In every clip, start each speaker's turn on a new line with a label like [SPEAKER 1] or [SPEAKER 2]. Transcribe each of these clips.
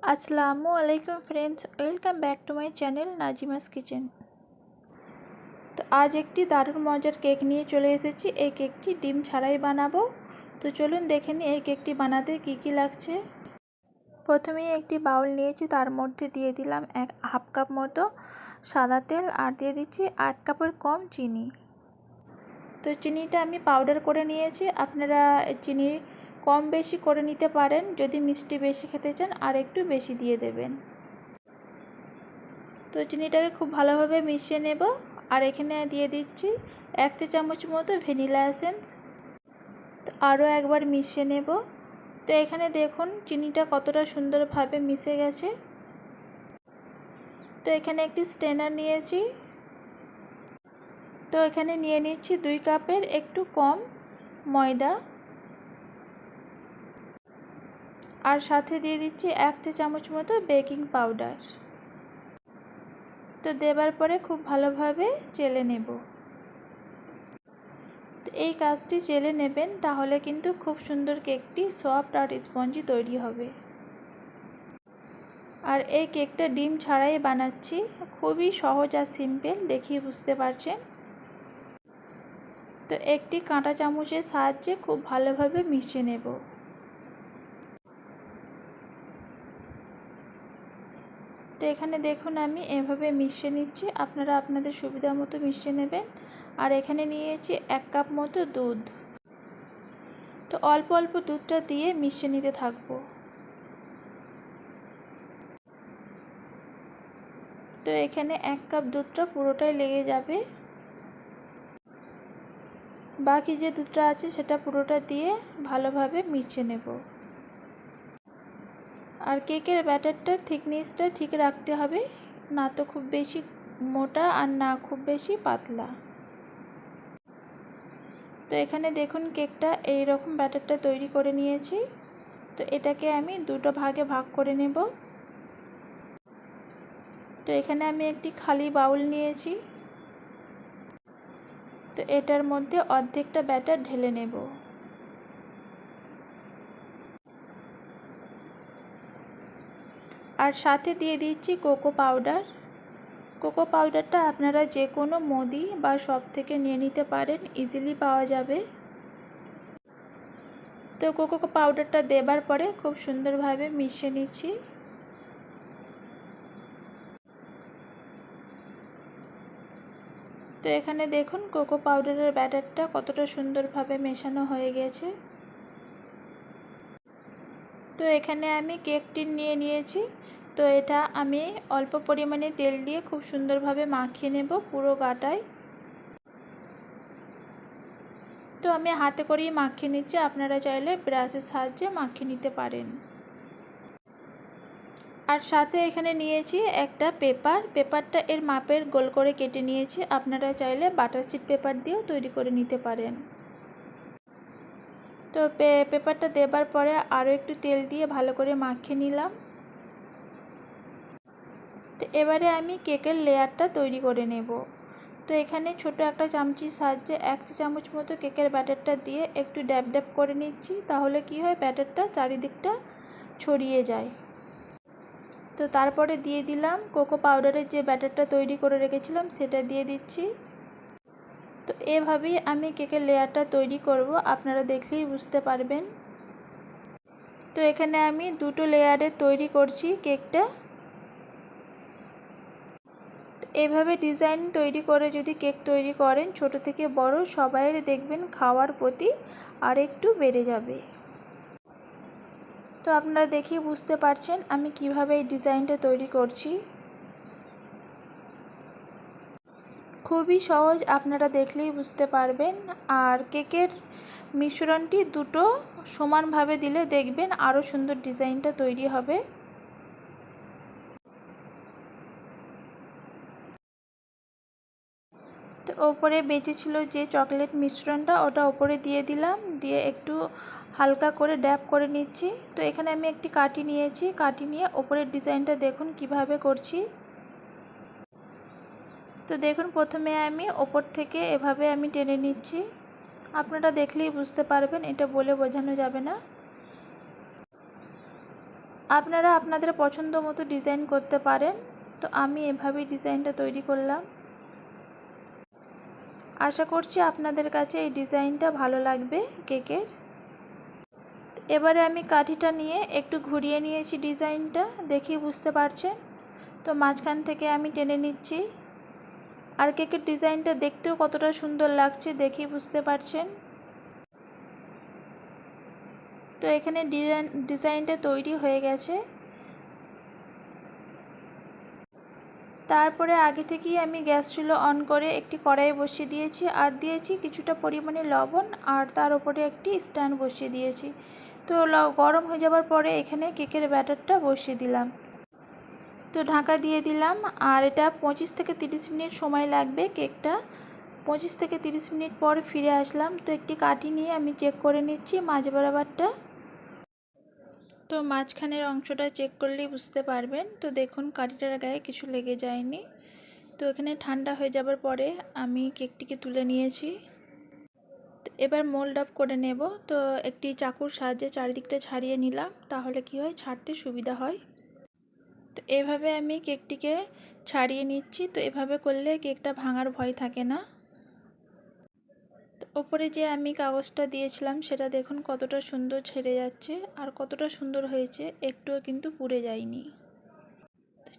[SPEAKER 1] আসসালামু আলাইকুম friends, welcome back to my channel Nazima's kitchen. তো আজ একটি দারুণ মজার কেক নিয়ে চলে এসেছি। এই কেকটি ডিম ছাড়াই বানাবো। তো চলুন দেখে নিই এই কেকটি বানাতে কি কি লাগছে। প্রথমেই একটি বাউল নিয়েছি, তার মধ্যে দিয়ে দিলাম হাফ কাপ মতো সাদা তেল আর দিয়ে দিচ্ছি 1 কাপের কম চিনি। তো চিনিটা আমি পাউডার করে নিয়েছি, আপনারা চিনি কম বেশি করে নিতে পারেন। যদি মিষ্টি বেশি খেতে চান আর একটু বেশি দিয়ে দেবেন। তো চিনিটাকে খুব ভালোভাবে মিশিয়ে নেব। আর এখানে দিয়ে দিচ্ছি 1 চা চামচ মতো ভ্যানিলা এসেন্স। তো আরও একবার মিশিয়ে নেব। তো এখানে দেখুন চিনিটা কতটা সুন্দরভাবে মিশে গেছে। তো এখানে একটি স্ট্রেনার নিয়েছি। তো এখানে নিয়ে নিচ্ছি 2 কাপের একটু কম ময়দা, আর সাথে দিয়ে দিচ্ছি 1 চা চামচ মতো বেকিং পাউডার। তো দেবার পরে খুব ভালোভাবে চেলে নেব। তো এই কাজটি চেলে নেবেন, তাহলে কিন্তু খুব সুন্দর কেকটি সফট আর স্পঞ্জি তৈরি হবে। আর এই কেকটা ডিম ছাড়াই বানাচ্ছি, খুবই সহজ আর সিম্পল, দেখিয়ে বুঝতে পারছেন। তো একটি কাঁটা চামচের সাহায্যে খুব ভালোভাবে মিশিয়ে নেব। তো এখানে দেখুন আমি এভাবে মিশিয়ে নিচ্ছি, আপনারা আপনাদের সুবিধা মতো মিশিয়ে নেবেন। আর এখানে নিয়েছি 1 কাপ মতো দুধ। তো অল্প অল্প দুধটা দিয়ে মিশিয়ে নিতে থাকবো। তো এখানে 1 কাপ দুধটা পুরোটাই লেগে যাবে। বাকি যে দুধটা আছে সেটা পুরোটা দিয়ে ভালোভাবে মিশিয়ে নেব। আর কেকের ব্যাটারটার থিকনেসটা ঠিক রাখতে হবে, না তো খুব বেশি মোটা আর না খুব বেশি পাতলা। তো এখানে দেখুন কেকটা এই রকম ব্যাটারটা তৈরি করে নিয়েছি। তো এটাকে আমি দুটো ভাগে ভাগ করে নেব। তো এখানে আমি একটি খালি বাউল নিয়েছি। তো এটার মধ্যে অর্ধেকটা ব্যাটার ঢেলে নেব। আর সাথে দিয়ে দিচ্ছি কোকো পাউডার। কোকো পাউডারটা আপনারা যে কোনো মুদি বা শপ থেকে নিয়ে নিতে পারেন, ইজিলি পাওয়া যাবে। তো কোকো পাউডারটা দেবার পরে খুব সুন্দরভাবে মিশিয়ে নিচ্ছি। তো এখানে দেখুন কোকো পাউডারের ব্যাটারটা কতটা সুন্দরভাবে মেশানো হয়ে গেছে। তো এখানে আমি কেক টিন নিয়ে নিয়েছি। তো এটা আমি অল্প পরিমাণে তেল দিয়ে খুব সুন্দরভাবে মাখিয়ে নেব পুরো গাটায়। তো আমি হাতে করেই মাখিয়ে নিচ্ছি, আপনারা চাইলে ব্রাশের সাহায্যে মাখিয়ে নিতে পারেন। আর সাথে এখানে নিয়েছি একটা পেপারটা এর মাপের গোল করে কেটে নিয়েছি, আপনারা চাইলে বাটার শিট পেপার দিয়েও তৈরি করে নিতে পারেন। তো পেপারটা দেবার পরে আরও একটু তেল দিয়ে ভালো করে মাখিয়ে নিলাম। তো এবারে আমি কেকের লেয়ারটা তৈরি করে নেব। তো এখানে ছোট একটা চামচির সাহায্যে 1 চা চামচ মতো কেকের ব্যাটারটা দিয়ে একটু ড্যাব ড্যাব করে নিচ্ছি, তাহলে কি হয় ব্যাটারটা চারিদিকটা ছড়িয়ে যায়। তো তারপরে দিয়ে দিলাম কোকো পাউডারের যে ব্যাটারটা তৈরি করে রেখেছিলাম সেটা দিয়ে দিচ্ছি। তো এভাবেই আমি কেকের লেয়ারটা তৈরি করব, আপনারা দেখলেই বুঝতে পারবেন। তো এখানে আমি দুটো লেয়ারে তৈরি করছি কেকটা। এভাবে ডিজাইন তৈরি করে যদি কেক তৈরি করেন, ছোট থেকে বড় সবাইয়ের দেখবেন খাওয়ার প্রতি আর একটু বেড়ে যাবে। তো আপনারা দেখেই বুঝতে পারছেন আমি কিভাবে এই ডিজাইনটা তৈরি করছি। খুবই সহজ, আপনারা দেখলেই বুঝতে পারবেন। আর কেকের মিশ্রণটি দুটো সমানভাবে দিলে দেখবেন আরও সুন্দর ডিজাইনটা তৈরি হবে। তো ওপরে বেঁচেছিল যে চকলেট মিশ্রণটা, ওটা ওপরে দিয়ে দিলাম, দিয়ে একটু হালকা করে ড্যাব করে নিচ্ছি। তো এখানে আমি একটি কাঠি নিয়েছি, কাঠি নিয়ে ওপরের ডিজাইনটা দেখুন কিভাবে করছি। তো দেখুন প্রথমে আমি ওপর থেকে এভাবে আমি টেনে নিচ্ছি, আপনারা দেখলেই বুঝতে পারবেন, এটা বলে বোঝানো যাবে না। আপনারা আপনাদের পছন্দ মতো ডিজাইন করতে পারেন। তো আমি এভাবেই ডিজাইনটা তৈরি করলাম। আশা করছি আপনাদের কাছে এই ডিজাইনটা ভালো লাগবে কেকের। এবারে আমি কাঠিটা নিয়ে একটু ঘুরিয়ে নিয়েছি ডিজাইনটা, দেখেই বুঝতে পারছেন। তো মাঝখান থেকে আমি টেনে নিচ্ছি। আর কেকের ডিজাইনটা দেখতেও কতটা সুন্দর লাগছে দেখেই বুঝতে পারছেন। তো এখানে ডিজাইনটা তৈরি হয়ে গেছে। তারপরে আগে থেকেই আমি গ্যাস চুলো অন করে একটি কড়াই বসিয়ে দিয়েছি আর দিয়েছি কিছুটা পরিমাণে লবণ, আর তার উপরে একটি স্ট্যান্ড বসিয়ে দিয়েছি। তো গরম হয়ে যাবার পরে এখানে কেকের ব্যাটারটা বসিয়ে দিলাম। তো ঢাকা দিয়ে দিলাম, আর এটা 25 থেকে 30 মিনিট সময় লাগবে কেকটা। 25 থেকে 30 মিনিট পর ফিরে আসলাম। তো একটি কাঠি নিয়ে আমি চেক করে নিচ্ছি মাঝ বরাবরটা। তো মাঝখানের অংশটা চেক করলেই বুঝতে পারবেন। তো দেখুন কাঠিটার গায়ে কিছু লেগে যায়নি। তো এখানে ঠান্ডা হয়ে যাবার পরে আমি কেকটিকে তুলে নিয়েছি। তো এবার মোল্ড অফ করে নেব। তো একটি চাকুর সাহায্যে চারিদিকটা ছাড়িয়ে নিলাম, তাহলে কি হয় ছাড়তে সুবিধা হয়। তো এভাবে আমি কেকটিকে ছাড়িয়ে নিচ্ছি। তো এভাবে করলে কেকটা ভাঙার ভয় থাকে না। তো ওপরে যে আমি কাগজটা দিয়েছিলাম সেটা দেখুন কতটা সুন্দর ছেড়ে যাচ্ছে আর কতটা সুন্দর হয়েছে, একটুও কিন্তু পুড়ে যায়নি।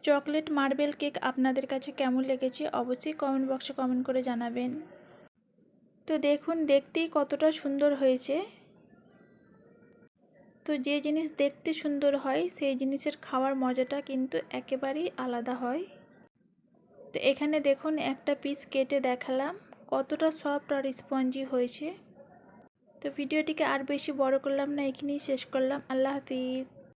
[SPEAKER 1] চকলেট মার্বেল কেক আপনাদের কাছে কেমন লেগেছে অবশ্যই কমেন্ট বক্সে কমেন্ট করে জানাবেন। তো দেখুন দেখতেই কতটা সুন্দর হয়েছে। তো যে জিনিস দেখতে সুন্দর হয় সেই জিনিসের খাওয়ার মজাটা কিন্তু একেবারেই আলাদা হয়। তো এখানে দেখুন একটা পিস কেটে দেখালাম কতটা সফট আর স্পঞ্জি হয়েছে। তো ভিডিওটিকে আর বেশি বড় করলাম না, এখানেই শেষ করলাম। আল্লাহ হাফিজ।